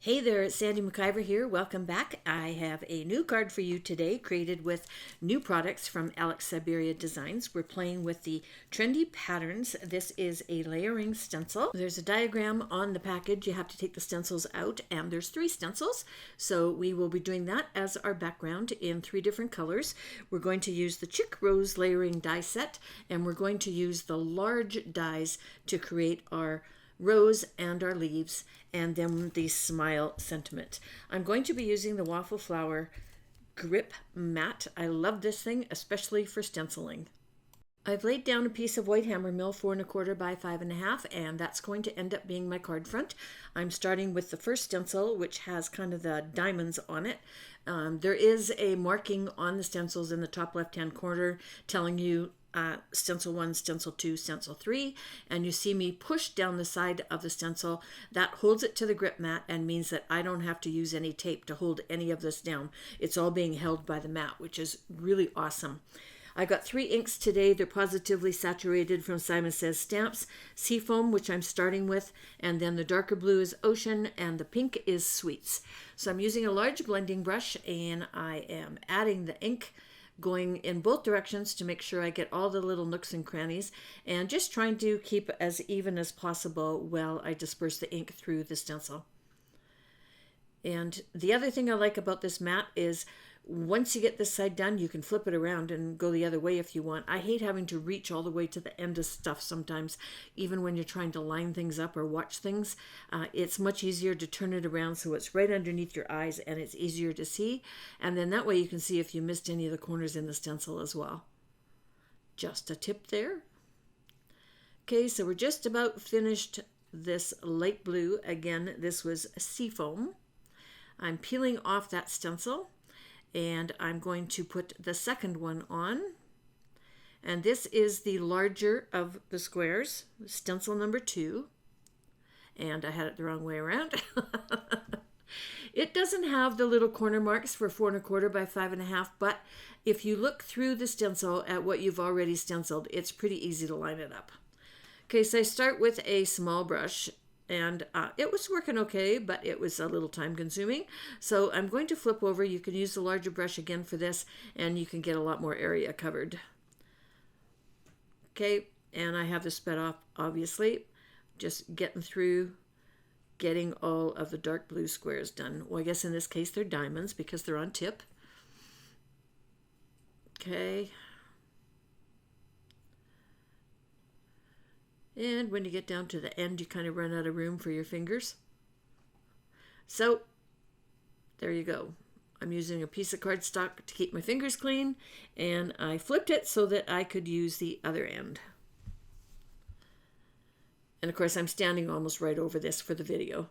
Hey there, it's Sandy McIver here. Welcome back. I have a new card for you today created with new products from Syberia Designs. We're playing with the trendy patterns. This is a layering stencil. There's a diagram on the package. You have to take the stencils out, and there's 3 stencils. So we will be doing that as our background in 3 different colors. We're going to use the Chic Rose layering die set, and we're going to use the large dies to create our rose and our leaves, and then the smile sentiment. I'm going to be using the Waffle Flower Grip Mat. I love this thing, especially for stenciling. I've laid down a piece of white hammer mill 4 1/4 by 5 1/2, and that's going to end up being my card front. I'm starting with the first stencil, which has kind of the diamonds on it. There is a marking on the stencils in the top left-hand corner telling you stencil 1, stencil 2, stencil 3, and you see me push down the side of the stencil. That holds it to the grip mat and means that I don't have to use any tape to hold any of this down. It's all being held by the mat, which is really awesome. I got 3 inks today. They're positively saturated from Simon Says Stamps. Seafoam, which I'm starting with, and then the darker blue is Ocean, and the pink is Sweets. So I'm using a large blending brush, and I am adding the ink, going in both directions to make sure I get all the little nooks and crannies, and just trying to keep as even as possible while I disperse the ink through the stencil. And the other thing I like about this mat is once you get this side done, you can flip it around and go the other way if you want. I hate having to reach all the way to the end of stuff sometimes, even when you're trying to line things up or watch things. It's much easier to turn it around so it's right underneath your eyes and it's easier to see. And then that way you can see if you missed any of the corners in the stencil as well. Just a tip there. Okay, so we're just about finished this light blue. Again, this was Seafoam. I'm peeling off that stencil, and I'm going to put the second one on. And this is the larger of the squares, stencil number 2. And I had it the wrong way around. It doesn't have the little corner marks for 4 1/4 by 5 1/2, but if you look through the stencil at what you've already stenciled, it's pretty easy to line it up. Okay, so I start with a small brush, and it was working okay, but it was a little time consuming. So I'm going to flip over. You can use the larger brush again for this, and you can get a lot more area covered. Okay, and I have this sped off, obviously. Just getting through, getting all of the dark blue squares done. Well, I guess in this case they're diamonds because they're on tip. Okay. And when you get down to the end, you kind of run out of room for your fingers. So there you go. I'm using a piece of cardstock to keep my fingers clean, and I flipped it so that I could use the other end. And of course, I'm standing almost right over this for the video.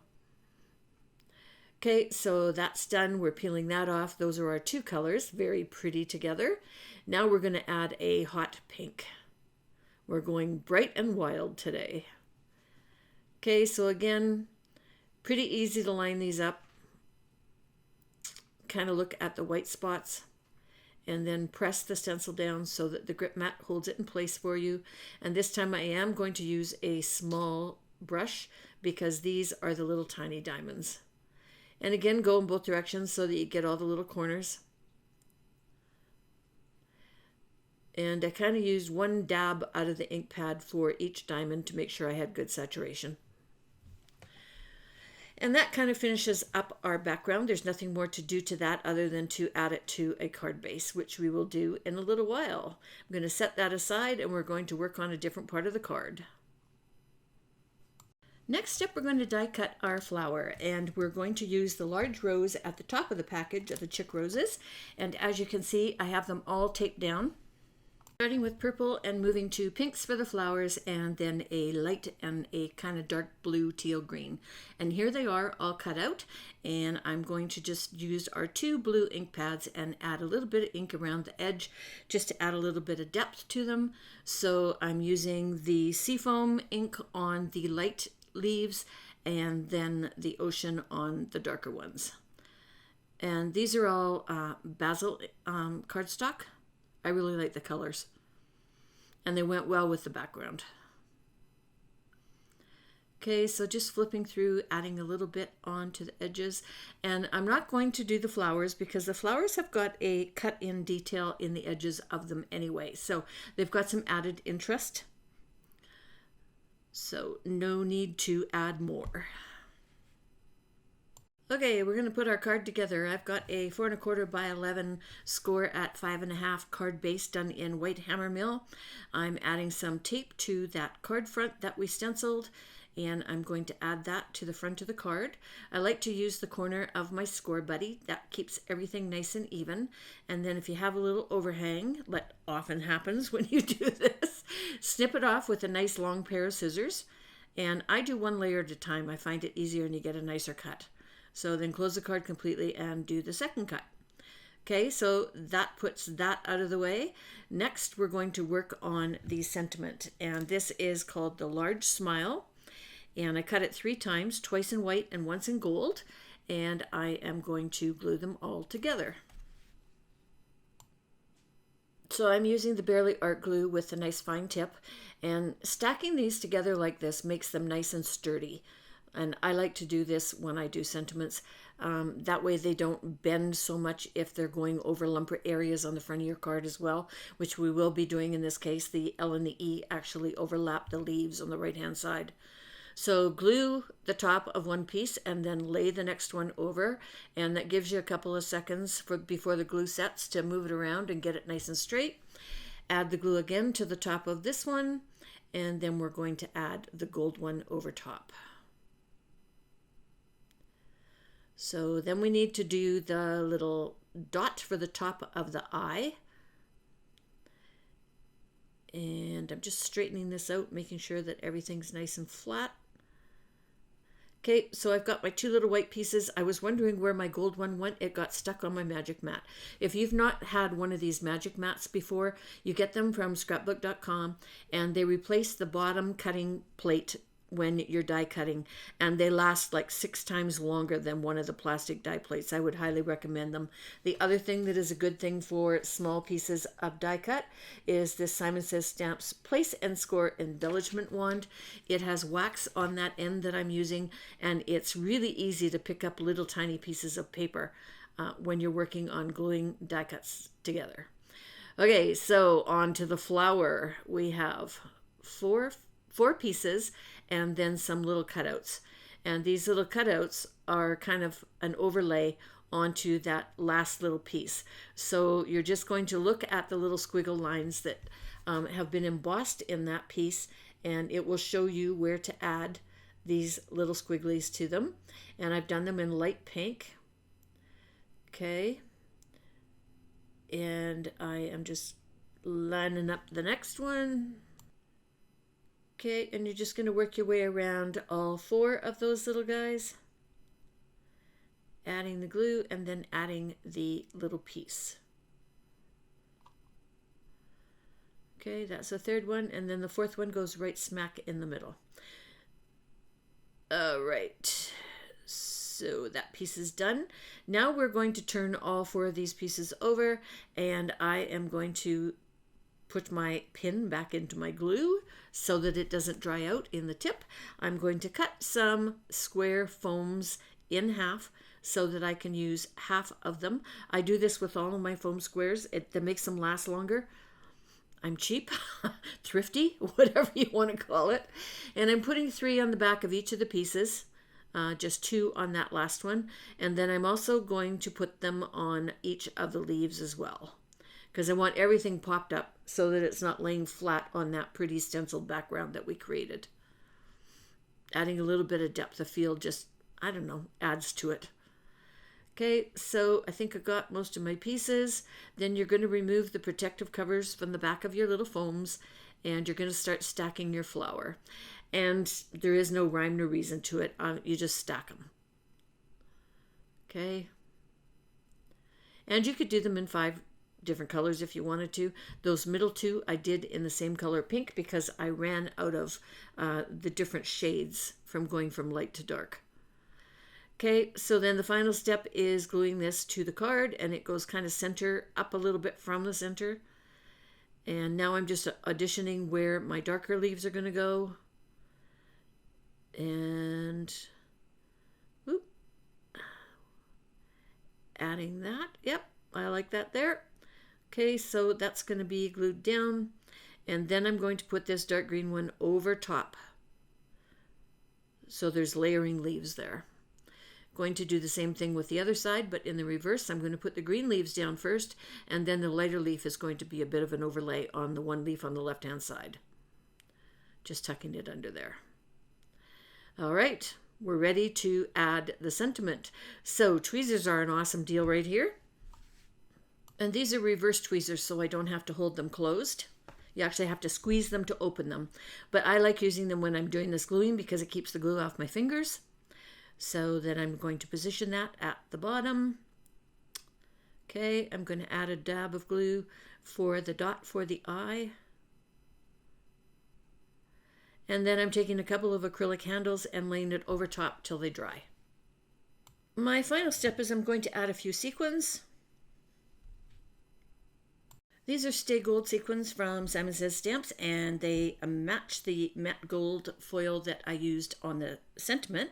Okay, so that's done. We're peeling that off. Those are our 2 colors, very pretty together. Now we're going to add a hot pink. We're going bright and wild today. Okay, so again, pretty easy to line these up. Kind of look at the white spots and then press the stencil down so that the grip mat holds it in place for you. And this time I am going to use a small brush because these are the little tiny diamonds. And again, go in both directions so that you get all the little corners. And I kind of used 1 dab out of the ink pad for each diamond to make sure I had good saturation. And that kind of finishes up our background. There's nothing more to do to that other than to add it to a card base, which we will do in a little while. I'm going to set that aside, and we're going to work on a different part of the card. Next step, we're going to die cut our flower, and we're going to use the large rose at the top of the package of the Chic Roses. And as you can see, I have them all taped down. Starting with purple and moving to pinks for the flowers, and then a light and a kind of dark blue teal green. And here they are all cut out, and I'm going to just use our 2 blue ink pads and add a little bit of ink around the edge just to add a little bit of depth to them. So I'm using the Seafoam ink on the light leaves and then the Ocean on the darker ones. And these are all basil cardstock. I really like the colors, and they went well with the background. Okay, so just flipping through, adding a little bit onto the edges. And I'm not going to do the flowers because the flowers have got a cut-in detail in the edges of them anyway. So they've got some added interest. So no need to add more. Okay, we're going to put our card together. I've got a 4 1/4 by 11 score at 5.5 card base done in white hammer mill. I'm adding some tape to that card front that we stenciled, and I'm going to add that to the front of the card. I like to use the corner of my score buddy. That keeps everything nice and even. And then if you have a little overhang, that often happens when you do this, snip it off with a nice long pair of scissors. And I do one layer at a time. I find it easier and you get a nicer cut. So then close the card completely and do the second cut. Okay, so that puts that out of the way. Next, we're going to work on the sentiment. And this is called the Large Smile. And I cut it 3 times, twice in white and once in gold. And I am going to glue them all together. So I'm using the Barely Art Glue with a nice fine tip. And stacking these together like this makes them nice and sturdy. And I like to do this when I do sentiments. That way they don't bend so much if they're going over lumper areas on the front of your card as well, which we will be doing in this case. The L and the E actually overlap the leaves on the right-hand side. So glue the top of one piece and then lay the next one over. And that gives you a couple of seconds before the glue sets to move it around and get it nice and straight. Add the glue again to the top of this one. And then we're going to add the gold one over top. So then we need to do the little dot for the top of the eye. And I'm just straightening this out, making sure that everything's nice and flat. Okay, so I've got my 2 little white pieces. I was wondering where my gold one went. It got stuck on my magic mat. If you've not had one of these magic mats before, you get them from scrapbook.com, and they replace the bottom cutting plate when you're die cutting, and they last like 6 times longer than one of the plastic die plates. I would highly recommend them. The other thing that is a good thing for small pieces of die cut is this Simon Says Stamps Place and Score Embellishment Wand. It has wax on that end that I'm using, and it's really easy to pick up little tiny pieces of paper when you're working on gluing die cuts together. Okay, so on to the flower. We have four pieces and then some little cutouts. And these little cutouts are kind of an overlay onto that last little piece. So you're just going to look at the little squiggle lines that have been embossed in that piece, and it will show you where to add these little squigglies to them. And I've done them in light pink. Okay. And I am just lining up the next one. Okay, and you're just going to work your way around all 4 of those little guys, adding the glue and then adding the little piece. Okay, that's the 3rd one, and then the 4th one goes right smack in the middle. All right, so that piece is done. Now we're going to turn all 4 of these pieces over, and I am going to put my pin back into my glue so that it doesn't dry out in the tip. I'm going to cut some square foams in half so that I can use half of them. I do this with all of my foam squares. That makes them last longer. I'm cheap, thrifty, whatever you want to call it. And I'm putting 3 on the back of each of the pieces, just 2 on that last one. And then I'm also going to put them on each of the leaves as well, because I want everything popped up so that it's not laying flat on that pretty stenciled background that we created. Adding a little bit of depth of field just, I don't know, adds to it. Okay, so I think I got most of my pieces. Then you're going to remove the protective covers from the back of your little foams, and you're going to start stacking your flower. And there is no rhyme nor reason to it. You just stack them. Okay. And you could do them in 5 different colors if you wanted to. Those middle 2 I did in the same color pink because I ran out of the different shades from going from light to dark. Okay, so then the final step is gluing this to the card, and it goes kind of center up a little bit from the center. And now I'm just auditioning where my darker leaves are going to go. And whoop, adding that. Yep, I like that there. Okay, so that's going to be glued down. And then I'm going to put this dark green one over top. So there's layering leaves there. Going to do the same thing with the other side, but in the reverse. I'm going to put the green leaves down first, and then the lighter leaf is going to be a bit of an overlay on the one leaf on the left-hand side. Just tucking it under there. All right, we're ready to add the sentiment. So tweezers are an awesome deal right here. And these are reverse tweezers, so I don't have to hold them closed. You actually have to squeeze them to open them. But I like using them when I'm doing this gluing because it keeps the glue off my fingers. So then I'm going to position that at the bottom. Okay, I'm going to add a dab of glue for the dot for the eye. And then I'm taking a couple of acrylic handles and laying it over top till they dry. My final step is I'm going to add a few sequins. These are Stay Gold sequins from Simon Says Stamps, and they match the matte gold foil that I used on the sentiment.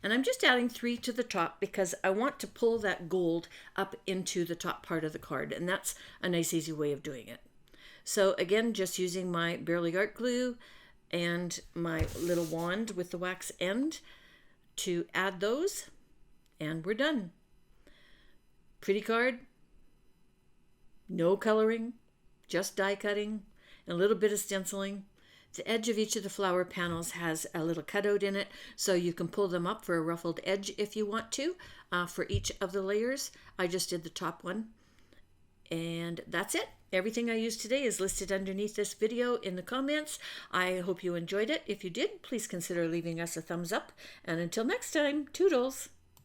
And I'm just adding 3 to the top because I want to pull that gold up into the top part of the card, and that's a nice easy way of doing it. So again, just using my Barely Art glue and my little wand with the wax end to add those, and we're done. Pretty card. No coloring, just die cutting, and a little bit of stenciling. The edge of each of the flower panels has a little cutout in it, so you can pull them up for a ruffled edge if you want to, for each of the layers. I just did the top one. And that's it. Everything I used today is listed underneath this video in the comments. I hope you enjoyed it. If you did, please consider leaving us a thumbs up. And until next time, toodles!